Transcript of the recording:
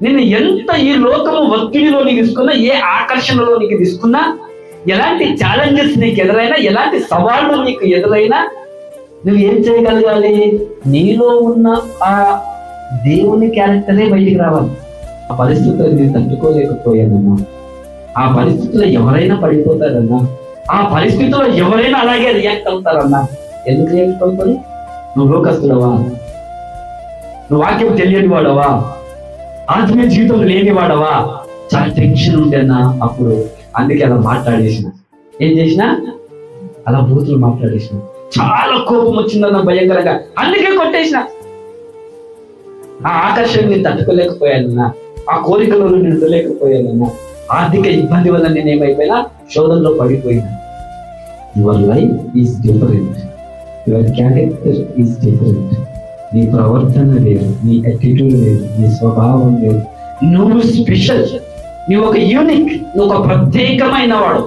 నేను ఎంత ఈ లోకము ఒత్తిడిలోనికి తీసుకున్నా, ఏ ఆకర్షణలోనికి తీసుకున్నా, ఎలాంటి ఛాలెంజెస్ నీకు ఎదురైనా, ఎలాంటి సవాళ్ళు నీకు ఎదురైనా, నువ్వు ఏం చేయగలగాలి? నీలో ఉన్న ఆ దేవుని క్యారెక్టరే బయటికి రావాలి. ఆ పరిస్థితులు నేను తట్టుకోలేకపోయానన్నా, ఆ పరిస్థితుల్లో ఎవరైనా పడిపోతారన్నా, ఆ పరిస్థితుల్లో ఎవరైనా అలాగే రియాక్ట్ అవుతారన్నా. ఎందుకు రియాక్ట్ అవుతారు? నువ్వు లోకస్తులవా? నువ్వు వాక్యం తెలియని వాడవా? ఆత్మీయ జీవితం లేని వాడవా? చాలా టెన్షన్ ఉండేనా అప్పుడు. అందుకే అలా మాట్లాడేసిన. ఏం చేసినా అలా బూతులు మాట్లాడేసిన. చాలా కోపం వచ్చిందన్న భయంకరంగా, అందుకే కొట్టేసిన. ఆ ఆకర్షణ నేను తట్టుకోలేకపోయానన్నా, ఆ కోరికలో నేను ఉండలేకపోయానన్నా, ఆర్థిక ఇబ్బంది వల్ల నేను ఏమైపోయినా శోధనలో పడిపోయినా. Your life is different, your character is different. నీ ప్రవర్తన వేరు, నీ అటిట్యూడ్ వేరు, నీ స్వభావం వేరు. నువ్వు స్పెషల్, నువ్వు ఒక యూనిక్, నువ్వు ఒక ప్రత్యేకమైన వాడు.